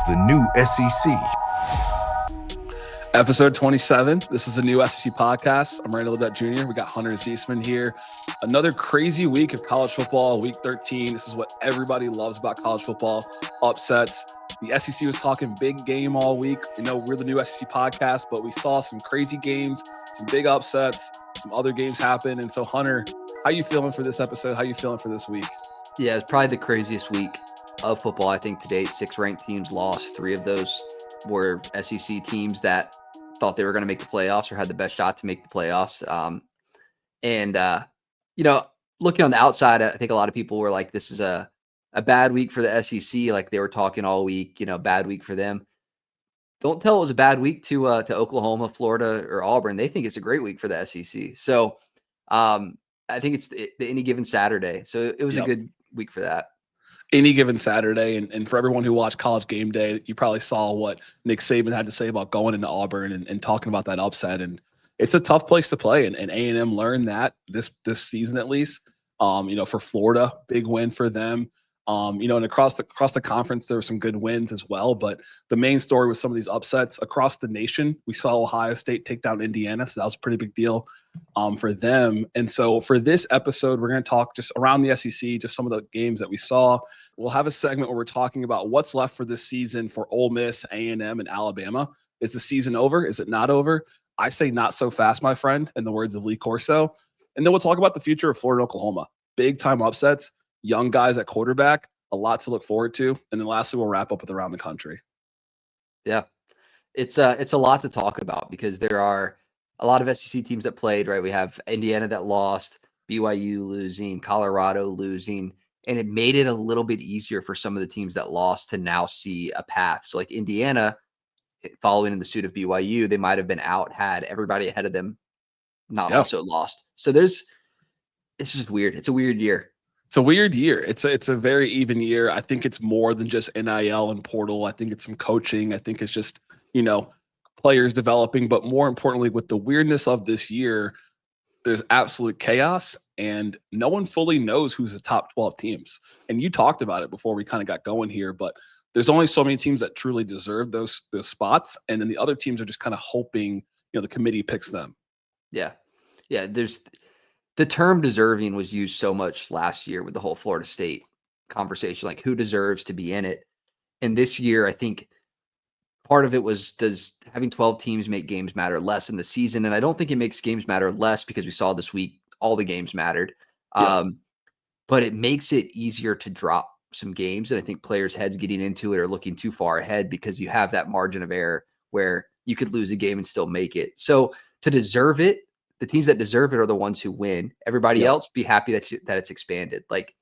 the new SEC. Episode 27. This is a new SEC podcast. I'm Randall Ledet Jr. We got Hunter Zeisman here. Another crazy week of college football, week 13. This is what everybody loves about college football, upsets. The SEC was talking big game all week. You know, we're the new SEC podcast, but we saw some crazy games, some big upsets, some other games happen. And so, Hunter, how you feeling for this episode? How you feeling for this week? Yeah, it's probably the craziest week of football, I think, to date. 6 ranked teams lost. 3 of those were SEC teams that thought they were going to make the playoffs or had the best shot to make the playoffs. You know, looking on the outside, I think a lot of people were like, this is a bad week for the SEC. Like they were talking all week, you know, bad week for them. Don't tell it was a bad week to Oklahoma, Florida, or Auburn. They think it's a great week for the SEC. So I think it's the any given Saturday. So it was a good week for that. Any given Saturday. And for everyone who watched College Game Day, you probably saw what Nick Saban had to say about going into Auburn and talking about that upset. And it's a tough place to play. And A&M learned that this season, at least. You know, for Florida, big win for them. You know, and across the conference, there were some good wins as well. But the main story was some of these upsets across the nation. We saw Ohio State take down Indiana, so that was a pretty big deal for them. And so for this episode, we're going to talk just around the SEC, just some of the games that we saw. We'll have a segment where we're talking about what's left for this season for Ole Miss, A&M, and Alabama. Is the season over? Is it not over? I say not so fast, my friend, in the words of Lee Corso. And then we'll talk about the future of Florida and Oklahoma. Big time upsets. Young guys at quarterback, a lot to look forward to. And then lastly, we'll wrap up with around the country. Yeah, it's a lot to talk about because there are a lot of SEC teams that played, right? We have Indiana that lost, BYU losing, Colorado losing, and it made it a little bit easier for some of the teams that lost to now see a path. So like Indiana, following in the suit of BYU, they might have been out had everybody ahead of them not also lost. So it's just weird. It's a weird year. It's a weird year. It's a very even year. I think it's more than just NIL and portal. I think it's some coaching. I think it's just, you know, players developing. But more importantly, with the weirdness of this year, there's absolute chaos and no one fully knows who's the top 12 teams. And you talked about it before we kind of got going here, but there's only so many teams that truly deserve those spots. And then the other teams are just kind of hoping, you know, the committee picks them. Yeah. Yeah. The term deserving was used so much last year with the whole Florida State conversation, like who deserves to be in it. And this year, I think part of it was, does having 12 teams make games matter less in the season? And I don't think it makes games matter less because we saw this week, all the games mattered. But it makes it easier to drop some games. And I think players' heads getting into it are looking too far ahead because you have that margin of error where you could lose a game and still make it. So to deserve it, the teams that deserve it are the ones who win. Everybody else be happy that it's expanded. Like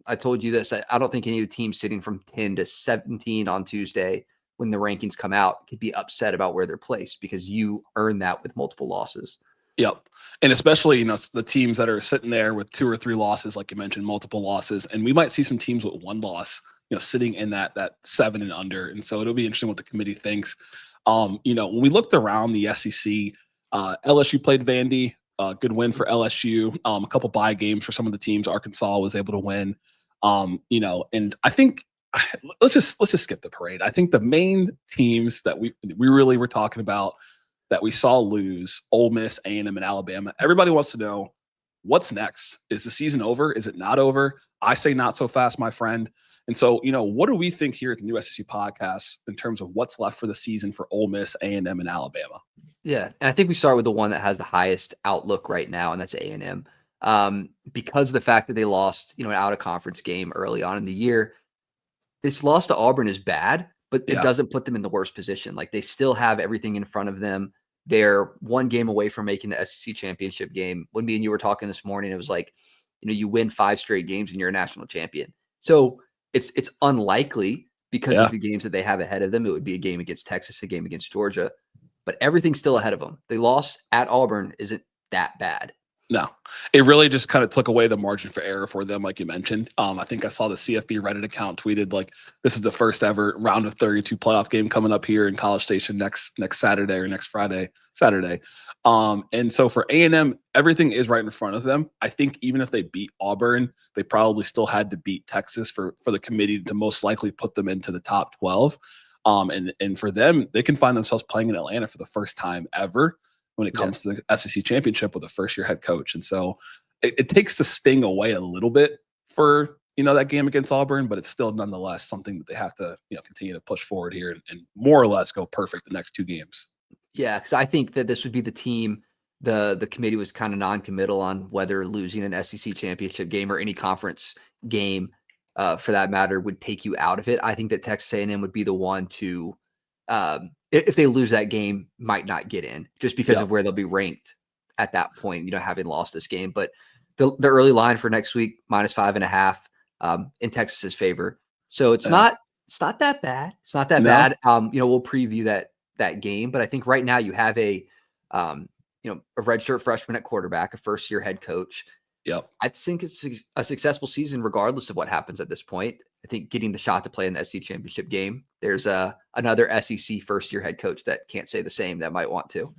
I told you this, I don't think any of the teams sitting from 10 to 17 on Tuesday when the rankings come out could be upset about where they're placed because you earn that with multiple losses. Yep. And especially, you know, the teams that are sitting there with 2 or 3 losses, like you mentioned, multiple losses. And we might see some teams with 1 loss, you know, sitting in that 7 and under. And so it'll be interesting what the committee thinks. You know, when we looked around the SEC, LSU played Vandy, good win for LSU. A couple bye games for some of the teams. Arkansas was able to win. You know, and I think let's just skip the parade. I think the main teams that we really were talking about that we saw lose, Ole Miss, A&M, and Alabama. Everybody wants to know what's next. Is the season over? Is it not over? I say not so fast, my friend. And so, you know, what do we think here at the new SEC podcast in terms of what's left for the season for Ole Miss, A&M, and Alabama? Yeah, and I think we start with the one that has the highest outlook right now, and that's A&M. Because of the fact that they lost, you know, an out-of-conference game early on in the year, this loss to Auburn is bad, but it doesn't put them in the worst position. Like they still have everything in front of them. They're 1 game away from making the SEC championship game. When me and you were talking this morning, it was like, you know, you win 5 straight games and you're a national champion. So it's unlikely because of the games that they have ahead of them. It would be a game against Texas, a game against Georgia, but everything's still ahead of them. The loss at Auburn isn't that bad. No, it really just kind of took away the margin for error for them, like you mentioned. I think I saw the CFP Reddit account tweeted like this is the first ever round of 32 playoff game coming up here in College Station next Saturday or next Saturday. And so for A&M, everything is right in front of them. I think even if they beat Auburn, they probably still had to beat Texas for the committee to most likely put them into the top 12. And for them, they can find themselves playing in Atlanta for the first time ever when it comes to the SEC championship with a first-year head coach. And so it takes the sting away a little bit for that game against Auburn, but it's still nonetheless something that they have to continue to push forward here and more or less go perfect the next 2 games. Yeah, because I think that this would be the team. The committee was kind of non-committal on whether losing an SEC championship game or any conference game, for that matter, would take you out of it. I think that Texas A&M would be the one to, if they lose that game, might not get in just because of where they'll be ranked at that point. Having lost this game, but the early line for next week -5.5 in Texas's favor. So it's not that bad. It's not that bad. We'll preview that game, but I think right now you have a redshirt freshman at quarterback, a first-year head coach. Yep. I think it's a successful season regardless of what happens at this point. I think getting the shot to play in the SEC championship game, there's another SEC first-year head coach that can't say the same that might want to.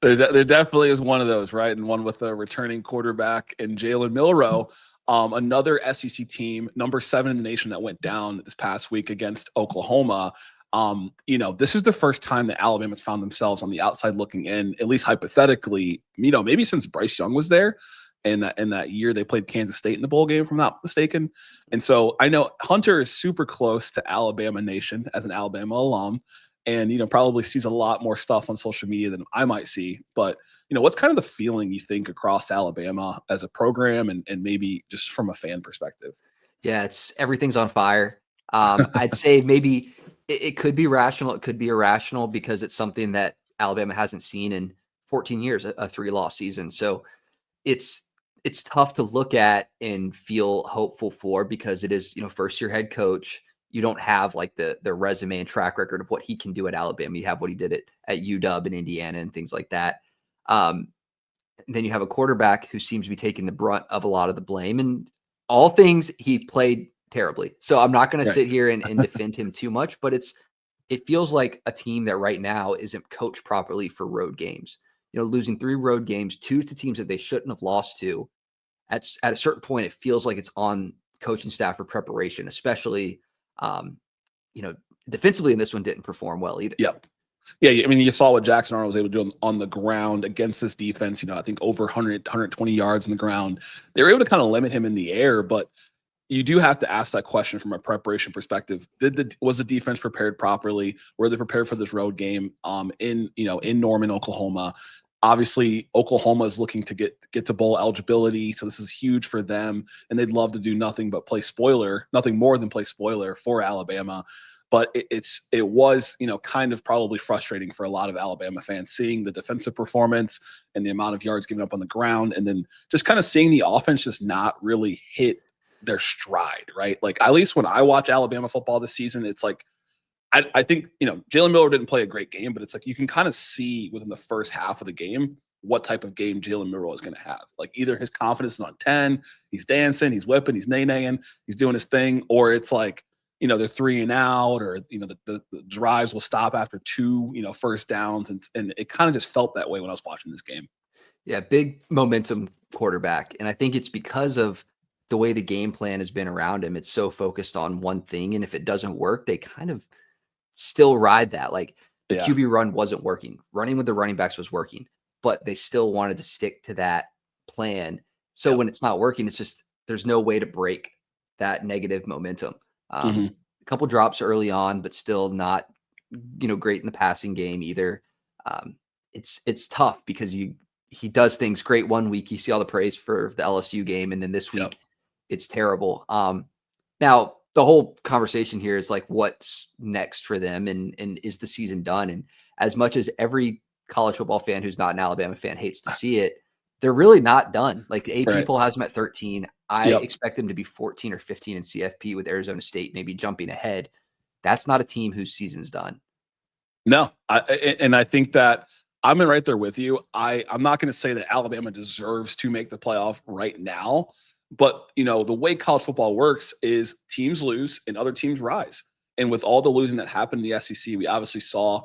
There definitely is one of those, right? And one with a returning quarterback and Jalen Milroe, another SEC team, number 7 in the nation, that went down this past week against Oklahoma. This is the first time that Alabama's found themselves on the outside looking in, at least hypothetically, maybe since Bryce Young was there. And that year they played Kansas State in the bowl game, if I'm not mistaken. And so I know Hunter is super close to Alabama Nation as an Alabama alum, and probably sees a lot more stuff on social media than I might see. But what's kind of the feeling you think across Alabama as a program and maybe just from a fan perspective? Yeah, everything's on fire. I'd say maybe it could be rational. It could be irrational because it's something that Alabama hasn't seen in 14 years, a 3-loss season. So it's tough to look at and feel hopeful for because it is, first-year head coach. You don't have like the resume and track record of what he can do at Alabama. You have what he did at UW and Indiana and things like that. Then you have a quarterback who seems to be taking the brunt of a lot of the blame, and all things he played terribly. So I'm not going to sit here and defend him too much, but it feels like a team that right now isn't coached properly for road games. Losing 3 road games, 2 to teams that they shouldn't have lost to. At a certain point, it feels like it's on coaching staff for preparation, especially, defensively. And this one didn't perform well either. Yep. Yeah, I mean, you saw what Jackson Arnold was able to do on the ground against this defense. I think over 120 yards on the ground. They were able to kind of limit him in the air, but you do have to ask that question from a preparation perspective. Was the defense prepared properly? Were they prepared for this road game in Norman, Oklahoma? Obviously, Oklahoma is looking to get to bowl eligibility, so this is huge for them, and they'd love to do nothing more than play spoiler for Alabama. But it was kind of probably frustrating for a lot of Alabama fans seeing the defensive performance and the amount of yards given up on the ground, and then just kind of seeing the offense just not really hit their stride, right? Like, at least when I watch Alabama football this season, it's like I think Jalen Miller didn't play a great game, but it's like you can kind of see within the first half of the game what type of game Jalen Miller is going to have. Like, either his confidence is on 10, he's dancing, he's whipping, he's nay-naying, he's doing his thing, or it's like they're 3 and out, or the drives will stop after 2 first downs, and it kind of just felt that way when I was watching this game. Yeah, big momentum quarterback, and I think it's because of the way the game plan has been around him. It's so focused on one thing, and if it doesn't work, they kind of still ride that. Like, the QB run wasn't working. Running with the running backs was working, but they still wanted to stick to that plan. So when it's not working, it's just there's no way to break that negative momentum. A couple drops early on, but still not great in the passing game either. It's tough because he does things great one week. You see all the praise for the LSU game, and then this week it's terrible. Now the whole conversation here is like, what's next for them, and is the season done? And as much as every college football fan who's not an Alabama fan hates to see it, they're really not done. Like, the AP poll has them at 13. I expect them to be 14 or 15 in CFP, with Arizona State maybe jumping ahead. That's not a team whose season's done. No, and I think that I'm right there with you. I'm not going to say that Alabama deserves to make the playoff right now, but the way college football works is teams lose and other teams rise. And with all the losing that happened in the SEC, we obviously saw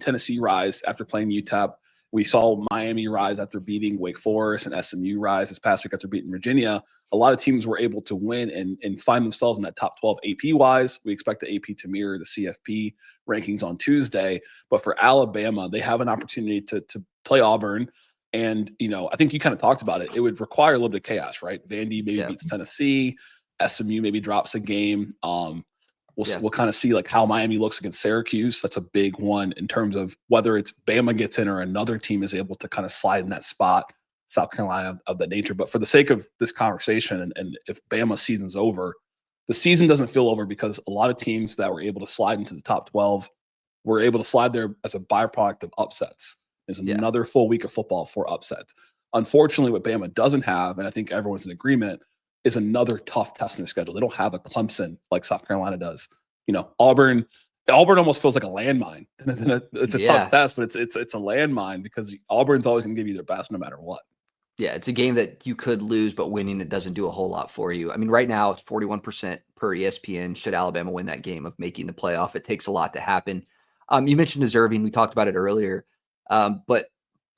Tennessee rise after playing UTEP. We saw Miami rise after beating Wake Forest and SMU rise this past week after beating Virginia. A lot of teams were able to win and find themselves in that top 12 AP wise. We expect the AP to mirror the CFP rankings on Tuesday. But for Alabama, they have an opportunity to play Auburn. And, I think you kind of talked about it. It would require a little bit of chaos, right? Vandy maybe beats Tennessee. SMU maybe drops a game. We'll kind of see like how Miami looks against Syracuse. That's a big one in terms of whether it's Bama gets in or another team is able to kind of slide in that spot, South Carolina of that nature. But for the sake of this conversation, and if Bama season's over, the season doesn't feel over because a lot of teams that were able to slide into the top 12 were able to slide there as a byproduct of upsets. There's another full week of football for upsets. Unfortunately, what Bama doesn't have, and I think everyone's in agreement, is another tough test in their schedule. They don't have a Clemson like South Carolina does. Auburn almost feels like a landmine. It's a tough test, but it's a landmine because Auburn's always going to give you their best no matter what. Yeah, it's a game that you could lose, but winning it doesn't do a whole lot for you. I mean, right now it's 41% per ESPN. Should Alabama win that game of making the playoff, it takes a lot to happen. You mentioned deserving. We talked about it earlier. But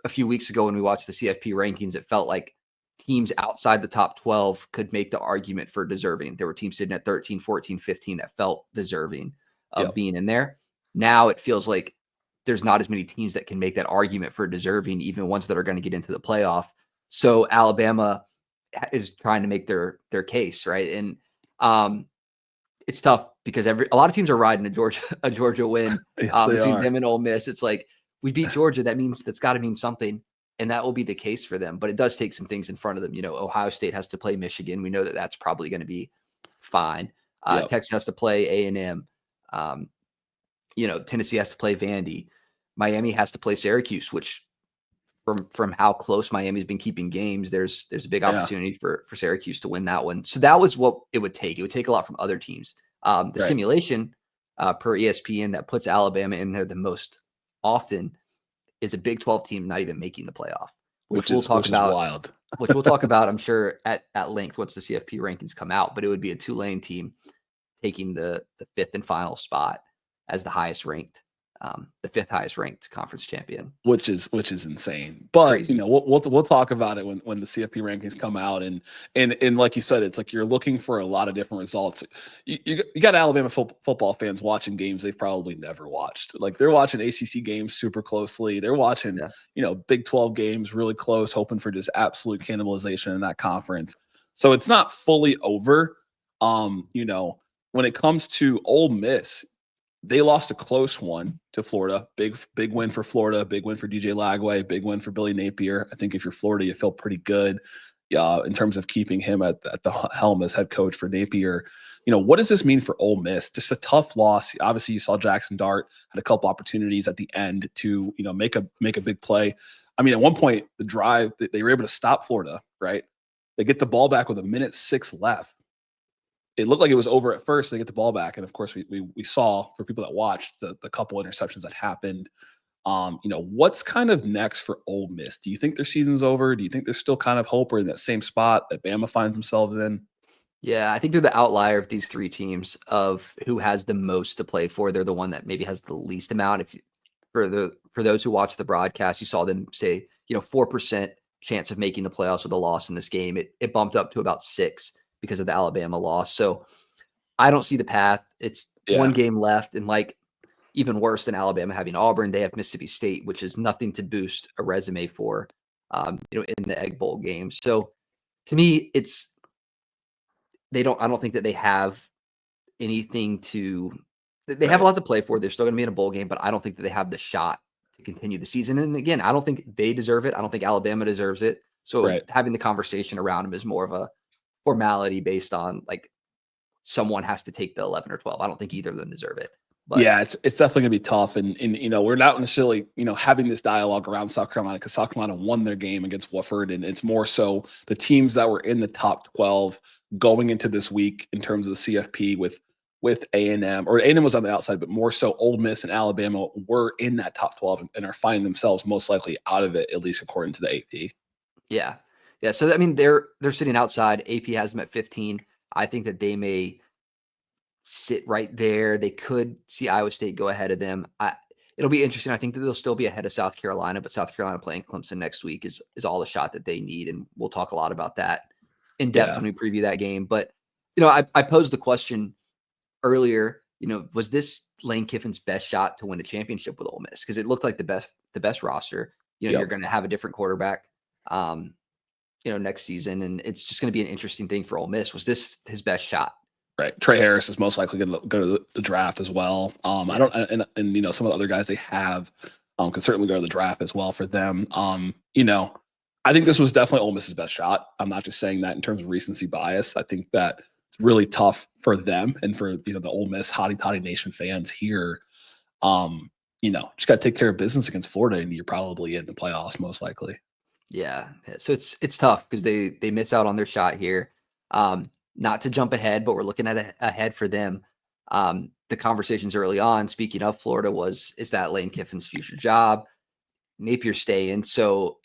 a few weeks ago when we watched the CFP rankings, it felt like teams outside the top 12 could make the argument for deserving. There were teams sitting at 13, 14, 15 that felt deserving of being in there. Now it feels like there's not as many teams that can make that argument for deserving, even ones that are going to get into the playoff. So Alabama is trying to make their case, right? And it's tough because a lot of teams are riding a Georgia win between them and Ole Miss. It's like, we beat Georgia. That means that's got to mean something. And that will be the case for them. But it does take some things in front of them. Ohio State has to play Michigan. We know that that's probably going to be fine. Texas has to play A&M. Tennessee has to play Vandy. Miami has to play Syracuse, which from how close Miami's been keeping games, there's a big opportunity for Syracuse to win that one. So that was what it would take. It would take a lot from other teams. The simulation per ESPN that puts Alabama in there the most often is a Big 12 team not even making the playoff, which we'll talk about. Wild. Which we'll talk about, I'm sure, at length once the CFP rankings come out. But it would be a Tulane team taking the fifth and final spot as the highest ranked, the fifth highest ranked conference champion, which is insane. But crazy. we'll talk about it when the CFP rankings come out, and like you said, it's like you're looking for a lot of different results. You got Alabama football fans watching games they've probably never watched. Like they're watching ACC games super closely. They're watching Big 12 games really close, hoping for just absolute cannibalization in that conference. So it's not fully over. When it comes to Ole Miss, they lost a close one to Florida. Big win for Florida. Big win for DJ Lagway. Big win for Billy Napier. I think if you're Florida, you feel pretty good in terms of keeping him at the helm as head coach for Napier. What does this mean for Ole Miss? Just a tough loss. Obviously, you saw Jackson Dart had a couple opportunities at the end to make a big play. I mean, at one point, the drive, they were able to stop Florida, right? They get the ball back with 1:06 left. It looked like it was over at first. They get the ball back. And of course, we saw, for people that watched, the couple interceptions that happened. What's kind of next for Ole Miss? Do you think their season's over? Do you think there's still kind of hope or in that same spot that Bama finds themselves in? Yeah, I think they're the outlier of these three teams of who has the most to play for. They're the one that maybe has the least amount. For those who watch the broadcast, you saw them say, 4% chance of making the playoffs with a loss in this game. It bumped up to about 6 because of the Alabama loss. So I don't see the path. It's one game left. And even worse than Alabama having Auburn, they have Mississippi State, which is nothing to boost a resume for, in the Egg Bowl game. So to me, I don't think that they have anything they have a lot to play for. They're still going to be in a bowl game, but I don't think that they have the shot to continue the season. And again, I don't think they deserve it. I don't think Alabama deserves it. So having the conversation around them is more of a formality based on someone has to take the 11 or 12. I don't think either of them deserve it. But yeah, it's definitely gonna be tough. And we're not necessarily, having this dialogue around South Carolina because South Carolina won their game against Wofford. And it's more so the teams that were in the top 12 going into this week in terms of the CFP with A&M, or A&M was on the outside, but more so Ole Miss and Alabama were in that top 12 and are finding themselves most likely out of it, at least according to the AP. Yeah. Yeah. So, I mean, they're sitting outside. AP has them at 15. I think that they may sit right there. They could see Iowa State go ahead of them. it'll be interesting. I think that they'll still be ahead of South Carolina, but South Carolina playing Clemson next week is all the shot that they need. And we'll talk a lot about that in depth Yeah. when we preview that game. But, I posed the question earlier, was this Lane Kiffin's best shot to win a championship with Ole Miss? Because it looked like the best roster. You're going to have a different quarterback, next season. And it's just going to be an interesting thing for Ole Miss. Was this his best shot? Right. Trey Harris is most likely going to go to the draft as well. I don't, and some of the other guys they have could certainly go to the draft as well for them. I think this was definitely Ole Miss's best shot. I'm not just saying that in terms of recency bias. I think that it's really tough for them and for, the Ole Miss Hottie Toddy Nation fans here. Just got to take care of business against Florida, and you're probably in the playoffs most likely. Yeah. So it's tough because they miss out on their shot here. Not to jump ahead, but we're looking at ahead for them. The conversations early on, speaking of Florida, is that Lane Kiffin's future job? Napier staying. So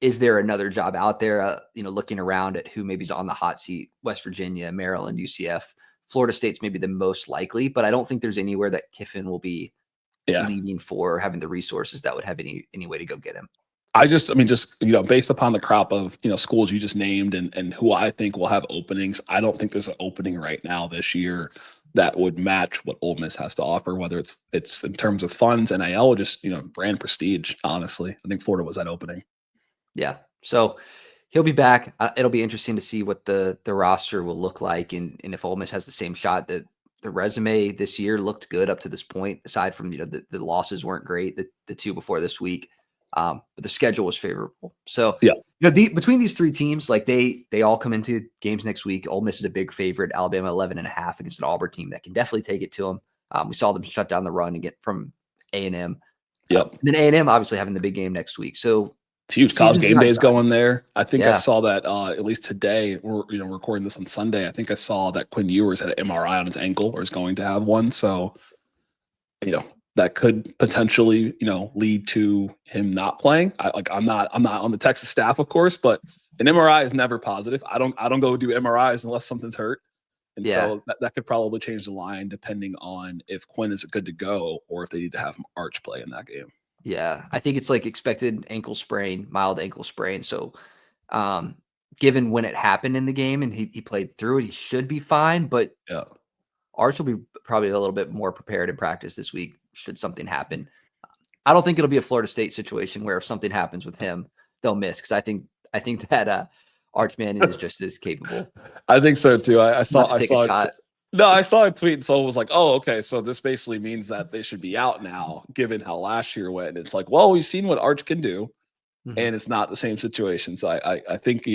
is there another job out there? Looking around at who maybe is on the hot seat: West Virginia, Maryland, UCF, Florida State's maybe the most likely, but I don't think there's anywhere that Kiffin will be leaving for, or having the resources that would have any way to go get him. Just based upon the crop of, schools you just named and who I think will have openings, I don't think there's an opening right now this year that would match what Ole Miss has to offer, whether it's in terms of funds, NIL, or just, brand prestige. Honestly, I think Florida was that opening. Yeah. So he'll be back. It'll be interesting to see what the roster will look like. And if Ole Miss has the same shot. That the resume this year looked good up to this point, aside from, the losses weren't great, the two before this week. But the schedule was favorable. So, between these three teams, like they all come into games next week. Ole Miss is a big favorite. Alabama 11.5 against an Auburn team that can definitely take it to them. We saw them shut down the run and get from A&M. Yep. And then A&M obviously having the big game next week. So it's huge. College game day is going there. I think I Yeah. saw that at least today. We're recording this on Sunday. I think I saw that Quinn Ewers had an MRI on his ankle, or is going to have one. So, that could potentially, lead to him not playing. I'm not on the Texas staff, of course, but an MRI is never positive. I don't go do MRIs unless something's hurt. And so that could probably change the line depending on if Quinn is good to go or if they need to have Arch play in that game. Yeah, I think it's like expected ankle sprain, mild ankle sprain. So, given when it happened in the game and he played through it, he should be fine. But Arch will be probably a little bit more prepared in practice this week should something happen. I don't think it'll be a Florida State situation where if something happens with him, they'll miss, because I think that Arch Manning is just as capable. I think so too. I saw a tweet and someone was like, "Oh, okay, so this basically means that they should be out now, given how last year went." And it's like, well, we've seen what Arch can do, and it's not the same situation. So I think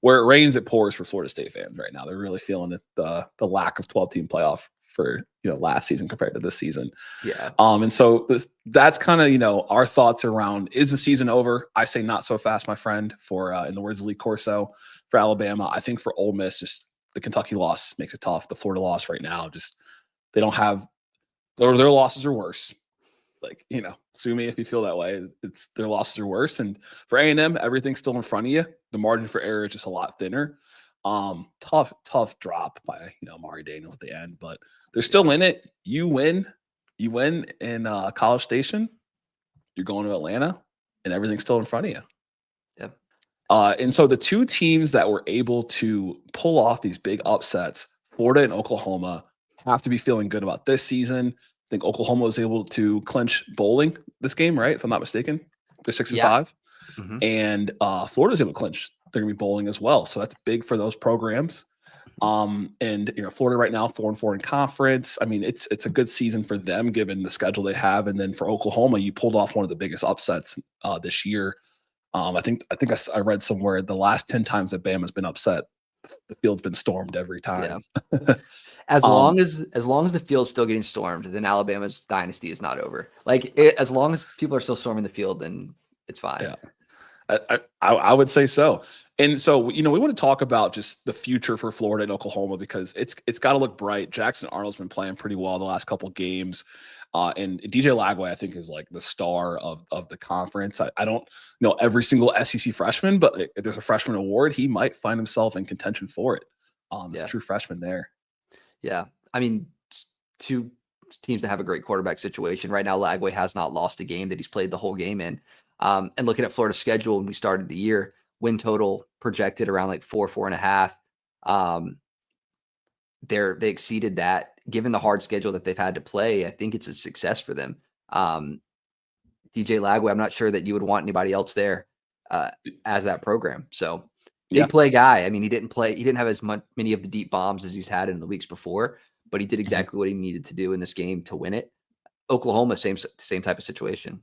where it rains, it pours for Florida State fans right now. They're really feeling it, the lack of 12-team playoff for last season compared to this season. Yeah. And so that's kind of our thoughts around, is the season over? I say not so fast, my friend. For in the words of Lee Corso, for Alabama, I think for Ole Miss, just the Kentucky loss makes it tough. The Florida loss right now, just they don't have their losses are worse. Like, sue me if you feel that way. It's their losses are worse. And for A&M, everything's still in front of you. The margin for error is just a lot thinner. Tough drop by, Mari Daniels at the end, but they're still in it. You win in College Station, you're going to Atlanta, and everything's still in front of you. Yep. And so the two teams that were able to pull off these big upsets, Florida and Oklahoma, have to be feeling good about this season. I think Oklahoma was able to clinch bowling this game, right? If I'm not mistaken, they're 6-5, and Florida was able to clinch. They're going to be bowling as well, so that's big for those programs. And Florida right now 4-4 in conference. I mean, it's a good season for them given the schedule they have. And then for Oklahoma, you pulled off one of the biggest upsets this year. I think I read somewhere the last 10 times that Bama's been upset, the field's been stormed every time. Yeah. As long as the field's still getting stormed, then Alabama's dynasty is not over. As long as people are still storming the field, then it's fine. Yeah, I would say so. And so, we want to talk about just the future for Florida and Oklahoma, because it's got to look bright. Jackson Arnold's been playing pretty well the last couple of games. And DJ Lagway, I think, is like the star of the conference. I don't know every single SEC freshman, but if there's a freshman award, he might find himself in contention for it. It's a true freshman there. Yeah. I mean, to teams that have a great quarterback situation. Right now, Lagway has not lost a game that he's played the whole game in. And looking at Florida's schedule when we started the year, win total projected around like 4.5. They exceeded that. Given the hard schedule that they've had to play, I think it's a success for them. DJ Lagway, I'm not sure that you would want anybody else there as that program. So big play guy. I mean, he didn't have as many of the deep bombs as he's had in the weeks before, but he did exactly what he needed to do in this game to win it. Oklahoma, same type of situation.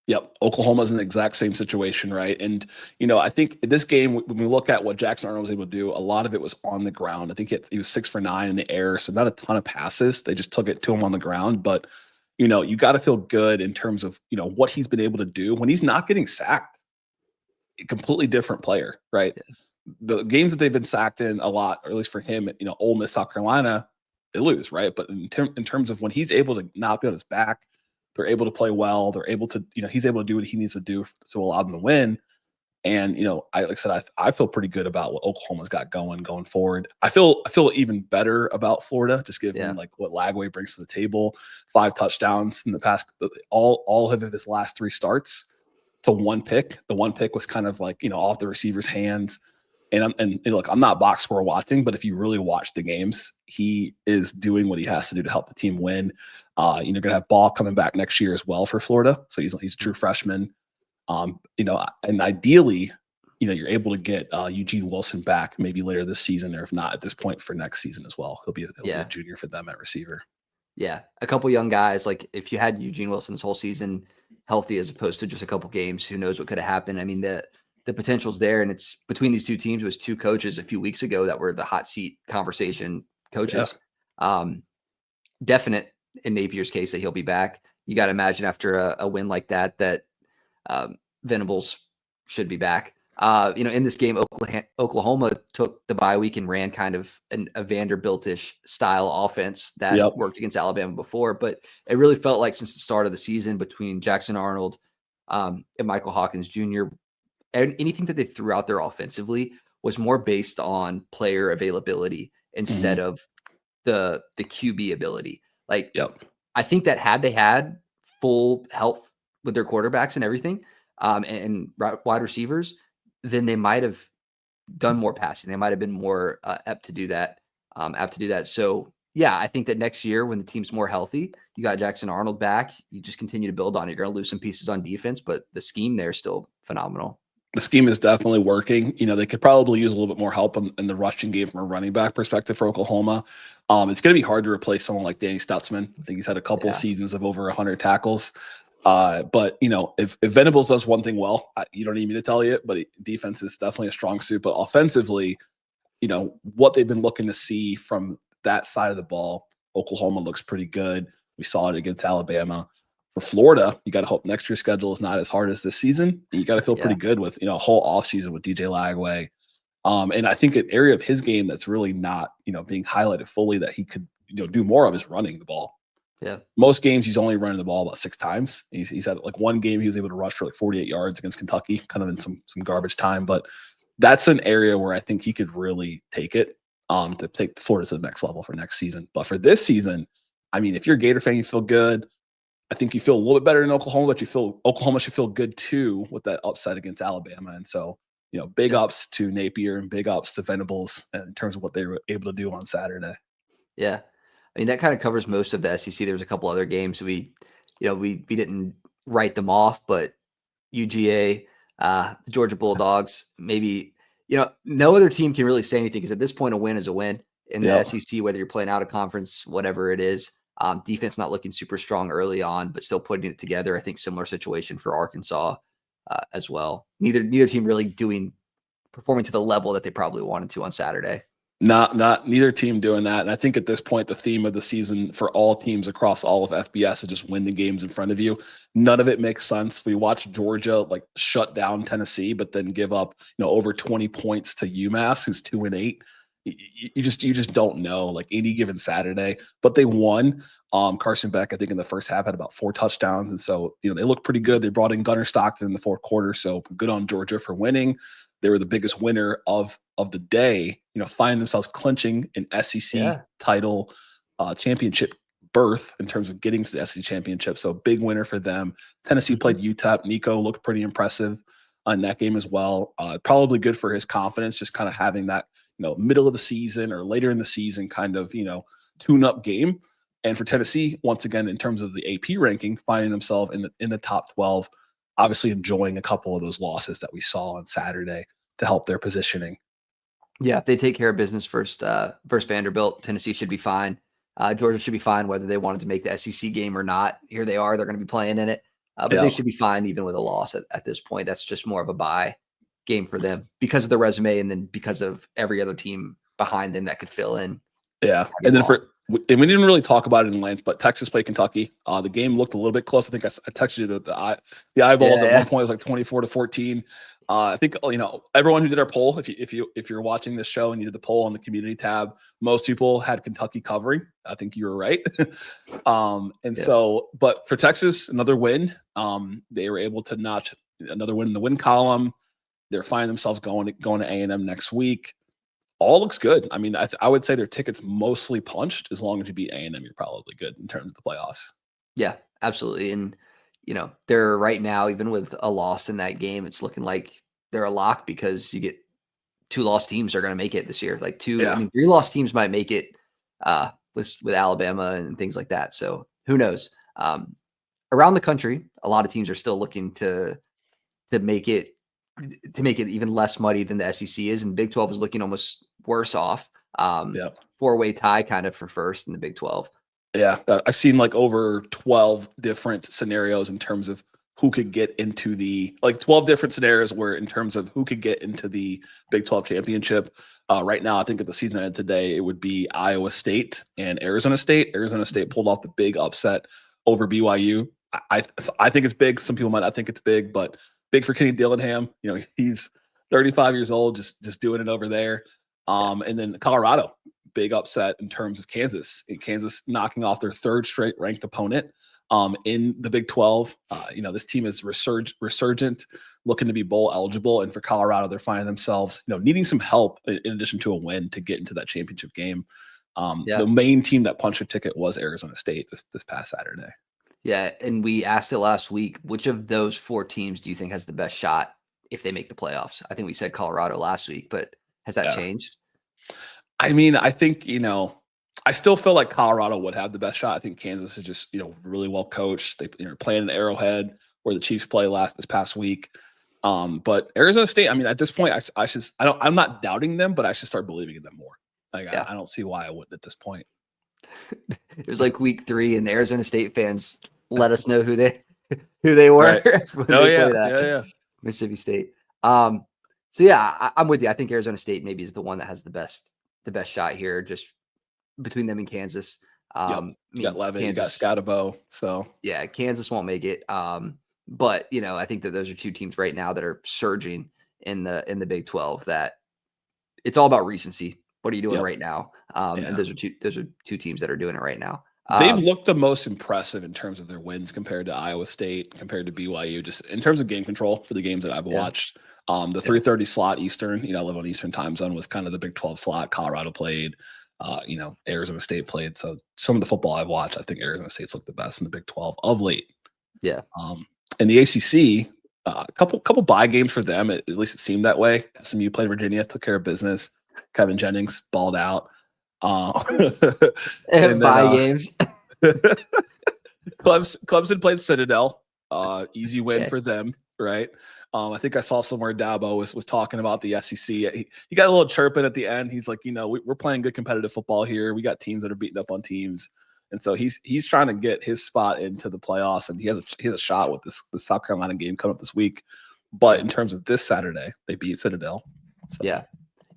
Yep. Oklahoma's in the exact same situation, right? And, I think in this game, when we look at what Jackson Arnold was able to do, a lot of it was on the ground. I think he was 6 for 9 in the air, so not a ton of passes. They just took it to him on the ground. But, you got to feel good in terms of, what he's been able to do when he's not getting sacked. A completely different player, right? Yeah. The games that they've been sacked in a lot, or at least for him, Ole Miss, South Carolina, they lose, right? But in terms of when he's able to not be on his back, they're able to play well. They're able to, he's able to do what he needs to do to allow them to win. And, like I said, I feel pretty good about what Oklahoma's got going forward. I feel even better about Florida, just given like what Lagway brings to the table. 5 touchdowns in the past, all of his last 3 starts to 1 pick. The 1 pick was kind of like, off the receiver's hands. And look, I'm not box score watching, but if you really watch the games, he is doing what he has to do to help the team win. You're going to have Ball coming back next year as well for Florida. So he's a true freshman. And ideally, you're able to get Eugene Wilson back maybe later this season, or if not at this point for next season as well. He'll be a junior for them at receiver. Yeah. A couple young guys. Like if you had Eugene Wilson this whole season healthy as opposed to just a couple games, who knows what could have happened. I mean, the potential's there, and it's between these two teams. It was 2 coaches a few weeks ago that were the hot seat conversation coaches. Yeah. Definite in Napier's case that he'll be back. You got to imagine after a win like that Venables should be back. In this game, Oklahoma took the bye week and ran kind of a Vanderbilt-ish style offense that worked against Alabama before, but it really felt like since the start of the season between Jackson Arnold and Michael Hawkins Jr., and anything that they threw out there offensively was more based on player availability instead of the QB ability. Like, I think that had they had full health with their quarterbacks and everything, and wide receivers, then they might have done more passing. They might have been more apt to do that. So yeah, I think that next year when the team's more healthy, you got Jackson Arnold back, you just continue to build on it. You're going to lose some pieces on defense, but the scheme there is still phenomenal. The scheme is definitely working. They could probably use a little bit more help in the rushing game from a running back perspective for Oklahoma. It's going to be hard to replace someone like Danny Stutzman. I think he's had a couple of seasons of over 100 tackles. But if Venables does one thing well, you don't need me to tell you it, but defense is definitely a strong suit. But offensively, what they've been looking to see from that side of the ball, Oklahoma looks pretty good. We saw it against Alabama. For Florida, you got to hope next year's schedule is not as hard as this season. You got to feel pretty good with, a whole offseason with DJ Lagway. And I think an area of his game that's really not, being highlighted fully that he could, do more of is running the ball. Yeah. Most games he's only running the ball about 6 times. He's had like one game he was able to rush for like 48 yards against Kentucky, kind of in some garbage time. But that's an area where I think he could really take it to take Florida to the next level for next season. But for this season, I mean, if you're a Gator fan, you feel good. I think you feel a little bit better in Oklahoma, but you feel Oklahoma should feel good too with that upset against Alabama. And so, big ups to Napier and big ups to Venables in terms of what they were able to do on Saturday. Yeah. I mean, that kind of covers most of the SEC. There was a couple other games we didn't write them off, but UGA, the Georgia Bulldogs, maybe, no other team can really say anything because at this point, a win is a win in the SEC, whether you're playing out of conference, whatever it is. Defense not looking super strong early on, but still putting it together. I think similar situation for Arkansas as well. Neither team really performing to the level that they probably wanted to on Saturday. Not neither team doing that. And I think at this point, the theme of the season for all teams across all of FBS is just win the games in front of you. None of it makes sense. We watched Georgia shut down Tennessee, but then give up, over 20 points to UMass, who's 2-8. You just don't know any given Saturday, but they won. Carson Beck, I think in the first half had about 4 touchdowns. And so, they look pretty good. They brought in Gunnar Stockton in the 4th quarter. So good on Georgia for winning. They were the biggest winner of the day, find themselves clinching an SEC title championship berth in terms of getting to the SEC championship. So big winner for them. Tennessee played UTEP. Nico looked pretty impressive in that game as well. Probably good for his confidence, just kind of having that, middle of the season or later in the season kind of, tune-up game. And for Tennessee, once again, in terms of the AP ranking, finding themselves in the top 12, obviously enjoying a couple of those losses that we saw on Saturday to help their positioning. Yeah, if they take care of business versus Vanderbilt, Tennessee should be fine. Georgia should be fine whether they wanted to make the SEC game or not. Here they are. They're going to be playing in it. But they should be fine even with a loss at this point. That's just more of a bye game for them because of the resume and then because of every other team behind them that could fill in. Yeah. And then we didn't really talk about it in length, but Texas played Kentucky. The game looked a little bit close. I think I texted you the eyeballs at one point. It was like 24-14. I think, everyone who did our poll, if you're watching this show and you did the poll on the community tab, most people had Kentucky covering. I think you were right. So, but for Texas, another win. They were able to notch another win in the win column. They're finding themselves going to A&M next week. All looks good. I mean, I would say their ticket's mostly punched. As long as you beat A&M, you're probably good in terms of the playoffs. Yeah, absolutely. And, they're right now, even with a loss in that game, it's looking like they're a lock because you get 2 lost teams are going to make it this year. Like 3 lost teams might make it with Alabama and things like that. So who knows? Around the country, a lot of teams are still looking to make it even less muddy than the SEC is, and Big 12 is looking almost worse off. 4-way tie kind of for first in the Big 12. Yeah, I've seen like over 12 different scenarios in terms of who could get into 12 different scenarios where in terms of who could get into the Big 12 championship. Right now, I think at the season end today, it would be Iowa State and Arizona State. Arizona State pulled off the big upset over BYU. I think it's big. Some people might not think it's big, but big for Kenny Dillingham. He's 35 years old, just doing it over there. And then Colorado, big upset in terms of Kansas. Kansas knocking off their 3rd straight ranked opponent in the Big 12. This team is resurgent, looking to be bowl eligible. And for Colorado, they're finding themselves, needing some help in addition to a win to get into that championship game. The main team that punched a ticket was Arizona State this past Saturday. Yeah, and we asked it last week, which of those 4 teams do you think has the best shot if they make the playoffs? I think we said Colorado last week, but has that changed? I mean, I think, I still feel like Colorado would have the bbest shot. I think Kansas is just, really well coached. They playing in Arrowhead where the Chiefs play this past week. But Arizona State, I mean, at this point, I'm not doubting them, but I should start believing in them more. I don't see why I wouldn't at this point. It was like week 3 and the Arizona State fans let us know who they were. Right. Mississippi State. So yeah, I'm with you. I think Arizona State maybe is the one that has the best shot here, just between them and Kansas. You got Levin, you got Scotabo. So yeah, Kansas won't make it. But I think that those are 2 teams right now that are surging in the Big 12. That it's all about recency. What are you doing right now? And those are two teams that are doing it right now. They've looked the most impressive in terms of their wins compared to Iowa State, compared to BYU, just in terms of game control for the games that I've watched. The 3:30 slot Eastern, I live on Eastern time zone, was kind of the Big 12 slot. Colorado played, Arizona State played. So some of the football I've watched, I think Arizona State's looked the best in the Big 12 of late. Yeah. In the ACC, a couple bye games for them. At least it seemed that way. SMU played Virginia, took care of business. Kevin Jennings balled out. And bye games. Clemson played Citadel. Easy win for them, right? I think I saw somewhere Dabo was talking about the SEC. He got a little chirping at the end. He's like, we're playing good competitive football here. We got teams that are beating up on teams, and so he's trying to get his spot into the playoffs, and he has a shot with the South Carolina game coming up this week. But in terms of this Saturday, they beat Citadel. So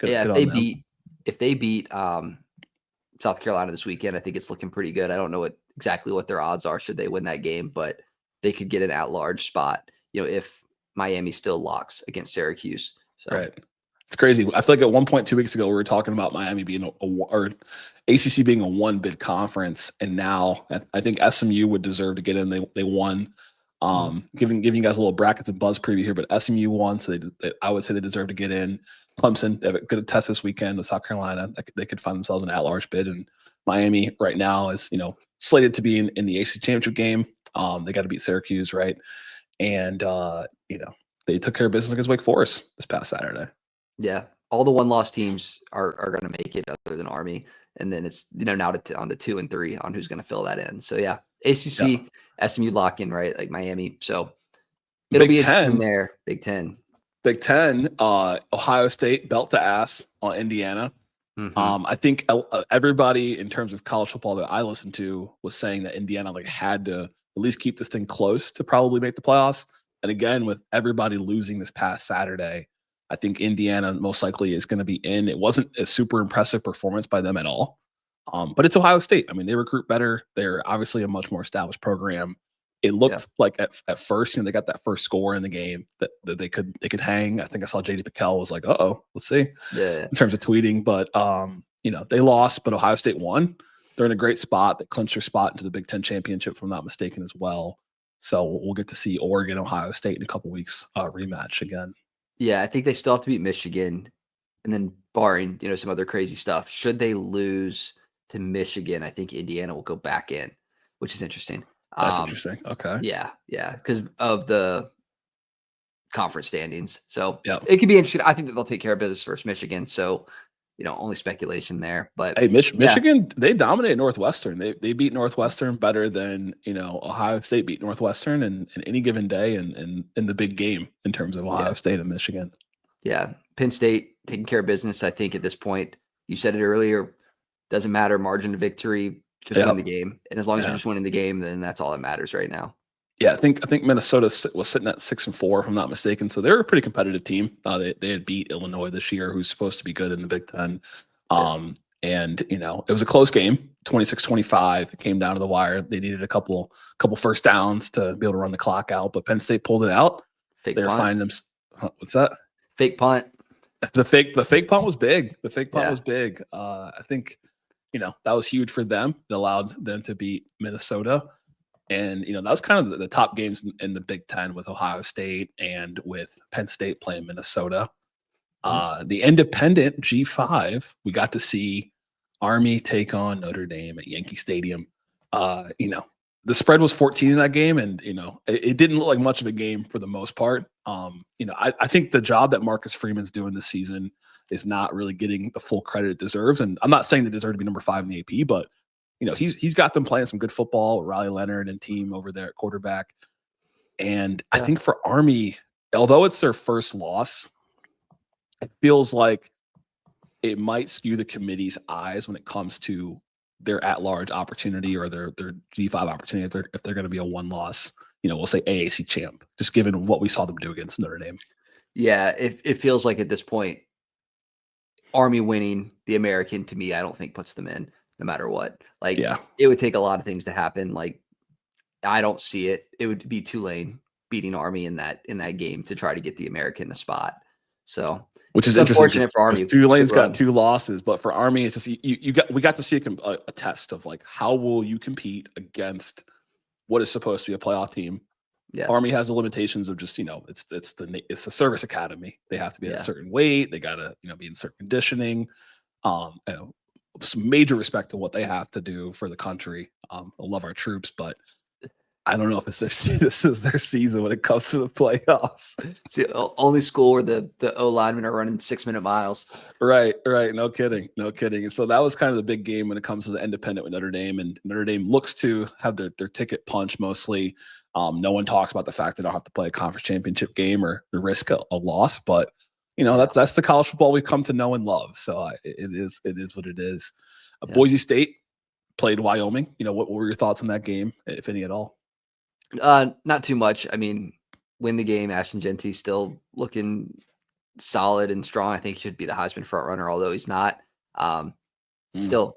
if they beat South Carolina this weekend, I think it's looking pretty good. I don't know exactly what their odds are should they win that game, but they could get an at-large spot, if Miami still locks against Syracuse. So. Right. It's crazy. I feel like at one point 2 weeks ago, we were talking about Miami being or ACC being a 1-bid conference. And now I think SMU would deserve to get in. They won. Giving you guys a little brackets and buzz preview here, but SMU won. So I would say they deserve to get in. Clemson, they have a good test this weekend with South Carolina. They could find themselves an at-large bid. And Miami right now is, slated to be in the AC championship game. They got to beat Syracuse, right? And they took care of business against Wake Forest this past Saturday. Yeah, all the one-loss teams are going to make it, other than Army, and then it's now on to 2 and 3 on who's going to fill that in. So yeah, ACC, SMU lock in, right? Like Miami. So it'll be interesting there. Big Ten, Ohio State belt to ass on Indiana. I think everybody in terms of college football that I listened to was saying that Indiana had to at least keep this thing close to probably make the playoffs. And again, with everybody losing this past Saturday, I think Indiana most likely is going to be in. It wasn't a super impressive performance by them at all. But it's Ohio State. I mean, they recruit better. They're obviously a much more established program. It looked like at first, they got that first score in the game that they could hang. I think I saw JD Pickell was like, let's see. Yeah. In terms of tweeting. But they lost, but Ohio State won. They're in a great spot. They clinched their spot into the Big Ten championship, if I'm not mistaken, as well. So we'll get to see Oregon, Ohio State in a couple weeks rematch again. Yeah, I think they still have to beat Michigan, and then barring some other crazy stuff, should they lose to Michigan, I think Indiana will go back in, which is interesting. That's interesting. Okay. Yeah, because of the conference standings. So it could be interesting. I think that they'll take care of business versus Michigan. So only speculation there. But hey, Michigan, they dominated Northwestern. They beat Northwestern better than Ohio State beat Northwestern in any given day and in the big game in terms of Ohio State and Michigan. Yeah, Penn State taking care of business. I think at this point, you said it earlier, doesn't matter margin of victory, just win the game. And as long as you're just winning the game, then that's all that matters right now. Yeah, I think Minnesota was sitting at 6-4, if I'm not mistaken. So they're a pretty competitive team. They had beat Illinois this year, who's supposed to be good in the Big Ten. And it was a close game, 26-25. It came down to the wire. They needed a couple first downs to be able to run the clock out, but Penn State pulled it out. They're finding them. What's that? Fake punt. The fake punt was big. The fake punt was big. I think that was huge for them. It allowed them to beat Minnesota. And, that was kind of the top games in the Big Ten with Ohio State and with Penn State playing Minnesota. The independent G5, we got to see Army take on Notre Dame at Yankee Stadium. The spread was 14 in that game, and, it didn't look like much of a game for the most part. I think the job that Marcus Freeman's doing this season is not really getting the full credit it deserves. And I'm not saying they deserve to be number 5 in the AP, but he's got them playing some good football. Riley Leonard and team over there at quarterback. And I think for Army, although it's their first loss, it feels like it might skew the committee's eyes when it comes to their at-large opportunity or their G5 opportunity if they're going to be a one-loss, we'll say AAC champ, just given what we saw them do against Notre Dame. Yeah, it feels like at this point, Army winning the American, to me, I don't think puts them in. No matter what, it would take a lot of things to happen. I don't see it. It would be Tulane beating Army in that game to try to get the American a spot. So, which is interesting for Army. Tulane's got 2 losses, but for Army, it's just we got to see a test of how will you compete against what is supposed to be a playoff team. Yeah. Army has the limitations of just it's a service academy. They have to be at a certain weight. They got to be in certain conditioning. Some major respect to what they have to do for the country. I love our troops, but I don't know if this is their season when it comes to the playoffs. It's the only school where the O linemen are running 6-minute miles. Right. No kidding. And so that was kind of the big game when it comes to the independent with Notre Dame. And Notre Dame looks to have their ticket punched mostly. No one talks about the fact they don't have to play a conference championship game or risk a loss, but that's the college football we've come to know and love. So it is what it is. Boise State played Wyoming. What were your thoughts on that game, if any at all? Not too much. I mean, win the game. Ashton Jeanty still looking solid and strong. I think he should be the Heisman front runner, although he's not. Still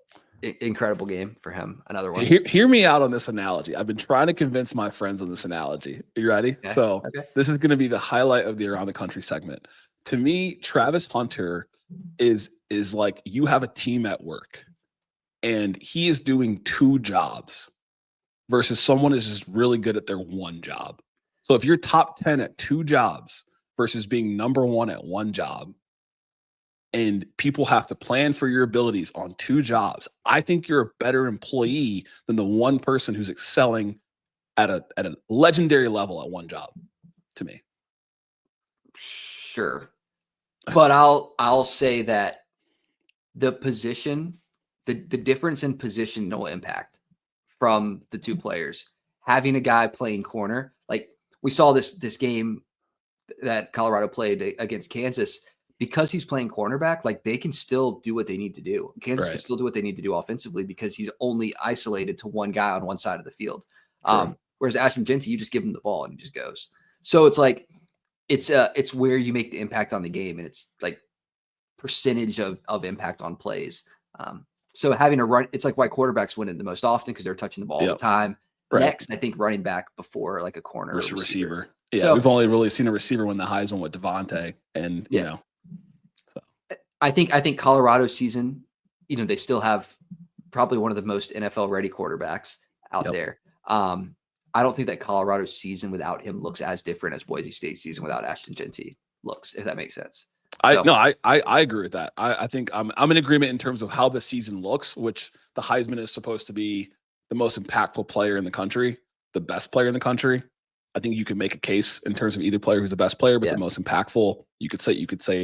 incredible game for him. Another one. Hear me out on this analogy. I've been trying to convince my friends on this analogy. Are you ready? Okay. So this is going to be the highlight of the Around the Country segment. To me, Travis Hunter is like you have a team at work and he is doing 2 jobs versus someone is just really good at their one job. So if you're top 10 at 2 jobs versus being number 1 at 1 job, and people have to plan for your abilities on 2 jobs, I think you're a better employee than the one person who's excelling at a legendary level at one job, to me. Sure. But I'll say that the position, the difference in positional impact from the 2 players, having a guy playing corner, like we saw this game that Colorado played against Kansas, because he's playing cornerback, like they can still do what they need to do. Kansas can still do what they need to do offensively because he's only isolated to one guy on one side of the field. Whereas Ashton Jeanty, you just give him the ball and he just goes. So it's like, it's where you make the impact on the game, and it's like percentage of impact on plays. So having a run, it's like why quarterbacks win it the most often because they're touching the ball all the time. Next, I think running back before like a corner or receiver. Yeah, so, we've only really seen a receiver win the Heisman with Devontae, and you know. So I think Colorado's season, they still have probably one of the most NFL ready quarterbacks out there. I don't think that Colorado's season without him looks as different as Boise State's season without Ashton Jeanty looks, if that makes sense. I agree with that. I think I'm in agreement in terms of how the season looks, which the Heisman is supposed to be the most impactful player in the country, the best player in the country. I think you can make a case in terms of either player who's the best player, but the most impactful. You could say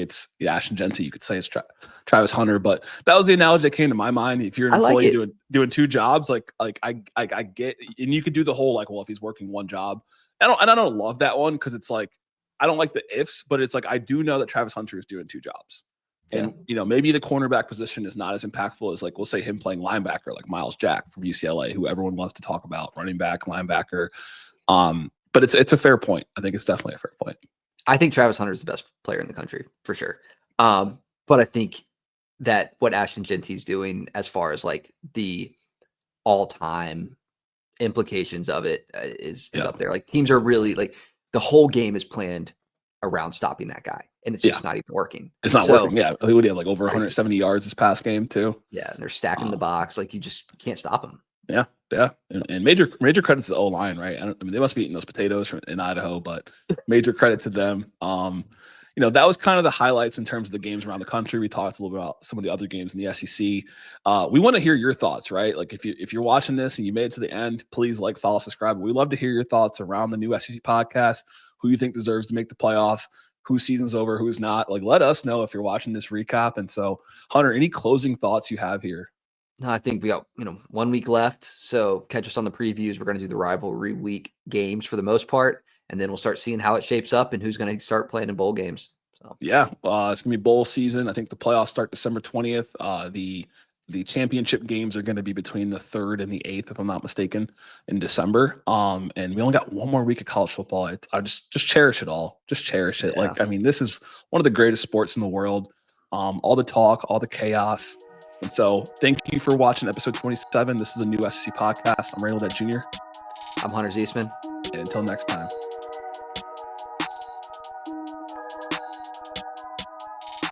it's Ashton Jeanty. You could say it's Travis Hunter. But that was the analogy that came to my mind. If you're an employee doing 2 jobs, like I get, and you could do the whole like, well, if he's working one job, I don't love that one because it's like I don't like the ifs, but it's like I do know that Travis Hunter is doing 2 jobs. And maybe the cornerback position is not as impactful as like we'll say him playing linebacker like Miles Jack from UCLA, who everyone wants to talk about, running back, linebacker. But it's a fair point. I think it's definitely a fair point. I think Travis Hunter is the best player in the country for sure. But I think that what Ashton Jeanty's doing as far as like the all-time implications of it is up there. Like teams are really like the whole game is planned around stopping that guy, and it's just not even working. It's not working. Yeah, he would have like over 170 yards this past game too. Yeah, and they're stacking the box. Like you can't stop him. Yeah, and major credit to the O-line, right? I mean, they must be eating those potatoes in Idaho, but major credit to them. That was kind of the highlights in terms of the games around the country. We talked a little bit about some of the other games in the SEC. We want to hear your thoughts, right? Like if you're watching this and you made it to the end, please like, follow, subscribe. We love to hear your thoughts around the new SEC podcast. Who you think deserves to make the playoffs? Whose season's over? Who's not? Like, let us know if you're watching this recap. And so, Hunter, any closing thoughts you have here? No, I think we got 1 week left. So catch us on the previews. We're going to do the rivalry week games for the most part, and then we'll start seeing how it shapes up and who's going to start playing in bowl games. So it's going to be bowl season. I think the playoffs start December 20th. The championship games are going to be between the 3rd and the 8th, if I'm not mistaken, in December. And we only got 1 more week of college football. I just cherish it all. Just cherish it. Like, I mean, this is one of the greatest sports in the world. All the talk, all the chaos. And so thank you for watching episode 27. This is a new SEC podcast. I'm Randall Ledet Jr. I'm Hunter Zeisman. And until next time.